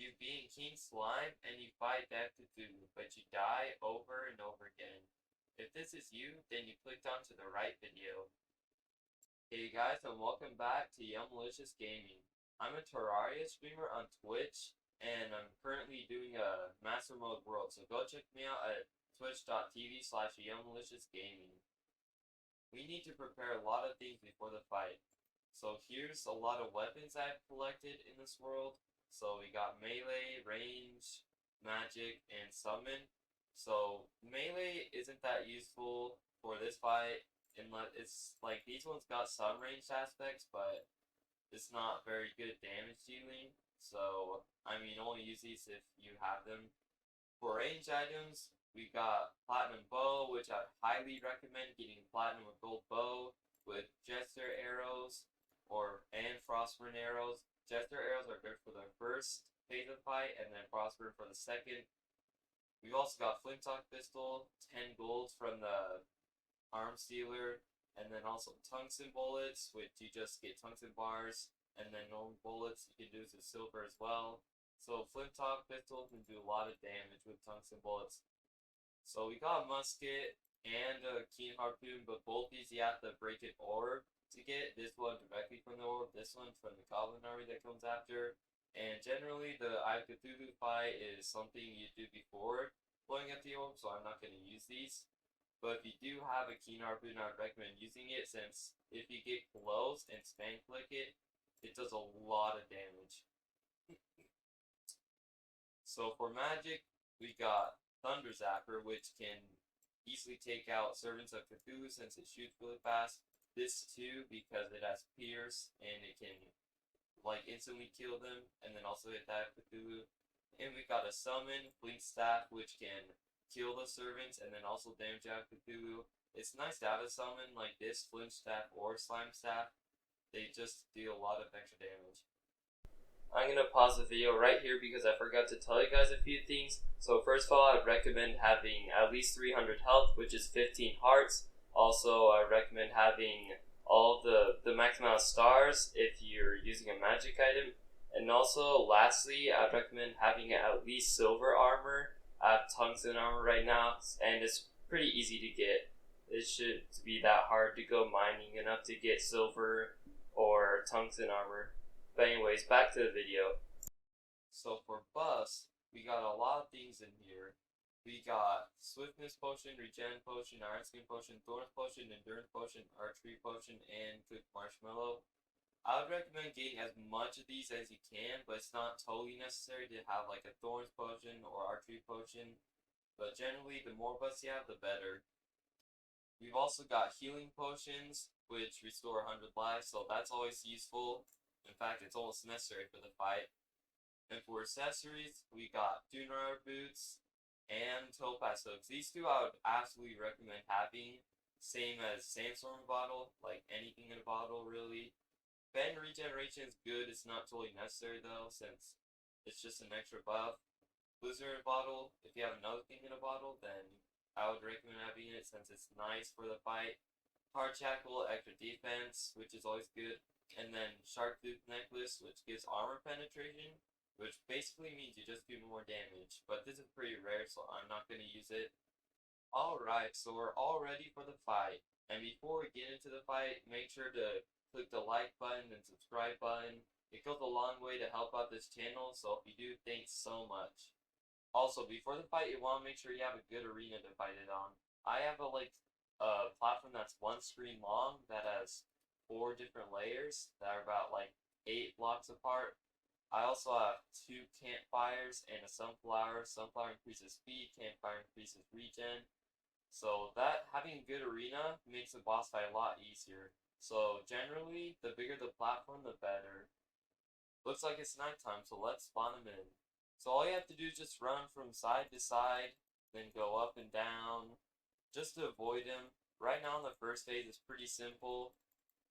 You being King Slime and you fight that Cthulhu, but you die over and over again. If this is you, then you clicked onto the right video. Hey guys, and welcome back to Young Malicious Gaming. I'm a Terraria streamer on Twitch, and I'm currently doing a Master Mode World, so go check me out at twitch.tv/YoungMaliciousGaming. We need to prepare a lot of things before the fight. So here's a lot of weapons I've collected in this world. So we got melee, range, magic, and summon. So melee isn't that useful for this fight unless it's like these ones got some range aspects, but it's not very good damage dealing. So I mean, only use these if you have them. For range items, we got platinum bow, which I highly recommend getting platinum with gold bow with jester arrows and frostburn arrows. Jester arrows are good for the first phase of the fight, and then frostburn for the second. We've also got flintlock pistol, 10 golds from the arm sealer, and then also tungsten bullets, which you just get tungsten bars, and then normal bullets you can do with silver as well. So flintlock pistol can do a lot of damage with tungsten bullets. So we got a musket and a keen harpoon, but both these you have to break an orb to get. This one directly from the orb, this one from the goblin army that comes after. And generally the Eye of Cthulhu fight is something you do before blowing up the orb, so I'm not going to use these. But if you do have a keen harpoon, I would recommend using it, since if you get close and spam click it, it does a lot of damage. So for magic, we got Thunder Zapper, which can easily take out Servants of Cthulhu since it shoots really fast. This too, because it has Pierce and it can like instantly kill them, and then also hit that Cthulhu. And we got a Summon, Blink Staff, which can kill the servants and then also damage out Cthulhu. It's nice to have a summon like this, Flint Staff or Slime Staff. They just deal a lot of extra damage. I'm going to pause the video right here because I forgot to tell you guys a few things. So first of all, I'd recommend having at least 300 health, which is 15 hearts. Also, I recommend having all the max amount of stars if you're using a magic item. And also, lastly, I'd recommend having at least silver armor. I have tungsten armor right now, and it's pretty easy to get. It shouldn't be that hard to go mining enough to get silver or tungsten armor. But anyways, back to the video. So for buffs, we got a lot of things in here. We got Swiftness Potion, Regen Potion, Iron Skin Potion, Thorns Potion, Endurance Potion, Archery Potion, and Cooked Marshmallow. I would recommend getting as much of these as you can, but it's not totally necessary to have like a Thorns Potion or Archery Potion. But generally, the more buffs you have, the better. We've also got Healing Potions, which restore 100 lives, so that's always useful. In fact, it's almost necessary for the fight. And for accessories, we got Dunar boots and Topaz hooks. These two I would absolutely recommend having. Same as Sandstorm bottle, like anything in a bottle really. Bend regeneration is good, it's not totally necessary though, since it's just an extra buff. Blizzard bottle, if you have another thing in a bottle, then I would recommend having it since it's nice for the fight. Hard Shackle, extra defense, which is always good. And then Shark Tooth Necklace, which gives armor penetration, which basically means you just do more damage. But this is pretty rare, so I'm not going to use it. Alright, so we're all ready for the fight. And before we get into the fight, make sure to click the like button and subscribe button. It goes a long way to help out this channel, so if you do, thanks so much. Also, before the fight, you want to make sure you have a good arena to fight it on. I have a platform that's one screen long that has 4 different layers that are about like 8 blocks apart. I also have 2 campfires and a sunflower. Sunflower increases speed, campfire increases regen. So that having a good arena makes the boss fight a lot easier. So generally, the bigger the platform, the better. Looks like it's nighttime, so let's spawn him in. So all you have to do is just run from side to side, then go up and down, just to avoid him. Right now in the first phase, it's pretty simple.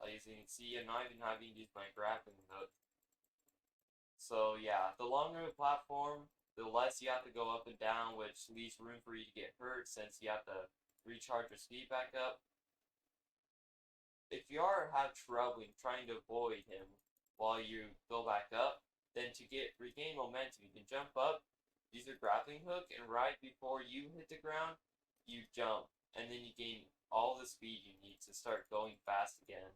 As you can see, I'm not even having to use my grappling hook. So yeah, the longer the platform, the less you have to go up and down, which leaves room for you to get hurt since you have to recharge your speed back up. If you have trouble trying to avoid him while you go back up, then to regain momentum, you can jump up, use your grappling hook, and right before you hit the ground, you jump, and then you gain all the speed you need to start going fast again.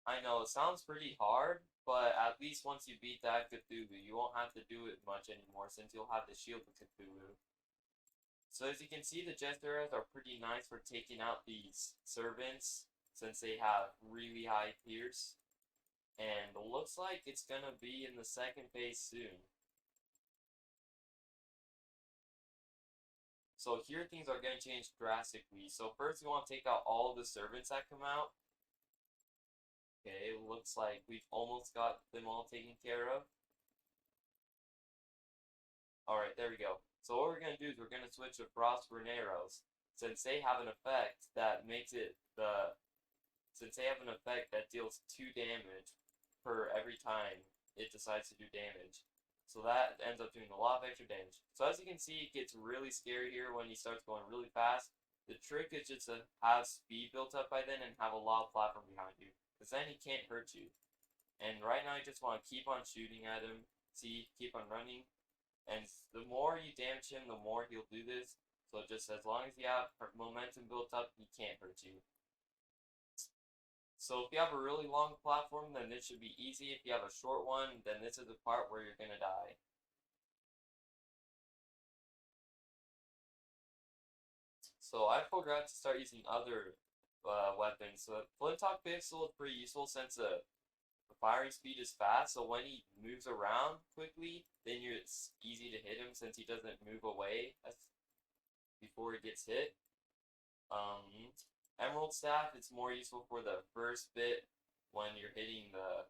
I know, it sounds pretty hard, but at least once you beat that Cthulhu, you won't have to do it much anymore since you'll have the shield of Cthulhu. So as you can see, the Jesters are pretty nice for taking out these servants since they have really high pierce. And it looks like it's gonna be in the second phase soon. So here things are gonna change drastically. So first we want to take out all the servants that come out. Okay, it looks like we've almost got them all taken care of. Alright, there we go. So what we're going to do is we're going to switch to Frostburn arrows. Since they have an effect that makes it since they have an effect that deals 2 damage per every time it decides to do damage. So that ends up doing a lot of extra damage. So as you can see, it gets really scary here when he starts going really fast. The trick is just to have speed built up by then and have a lot of platform behind you. Because then he can't hurt you. And right now you just want to keep on shooting at him. See, keep on running. And the more you damage him, the more he'll do this. So just as long as you have momentum built up, he can't hurt you. So if you have a really long platform, then this should be easy. If you have a short one, then this is the part where you're going to die. So I forgot to start using other weapons. So Flintlock Pistol is pretty useful since the firing speed is fast, so when he moves around quickly, then it's easy to hit him since he doesn't move away before he gets hit. Emerald Staff, it's more useful for the first bit when you're hitting the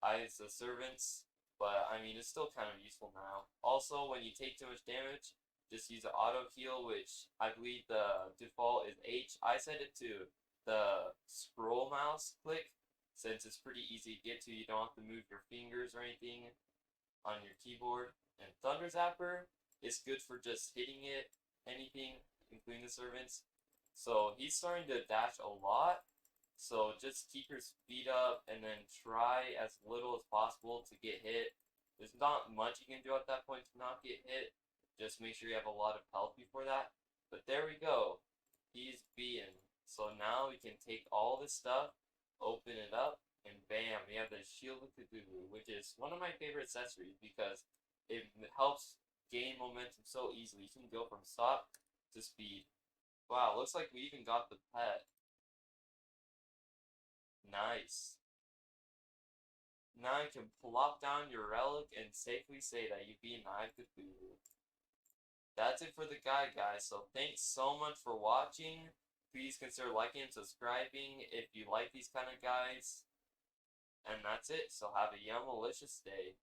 eyes of servants, but I mean, it's still kind of useful now. Also, when you take too much damage, just use the auto heal, which I believe the default is H. I set it to the scroll mouse click, since it's pretty easy to get to. You don't have to move your fingers or anything on your keyboard. And Thunder Zapper is good for just hitting anything, including the servants. So he's starting to dash a lot, so just keep your speed up and then try as little as possible to get hit. There's not much you can do at that point to not get hit. Just make sure you have a lot of health before that. But there we go. He's beaten. So now we can take all this stuff, open it up, and bam, we have the Shield of Cthulhu, which is one of my favorite accessories because it helps gain momentum so easily. You can go from stop to speed. Wow, looks like we even got the pet. Nice. Now you can plop down your relic and safely say that you beat Eye of Cthulhu. That's it for the guide, guys, so thanks so much for watching. Please consider liking and subscribing if you like these kind of guides. And that's it, so have a yum-malicious day.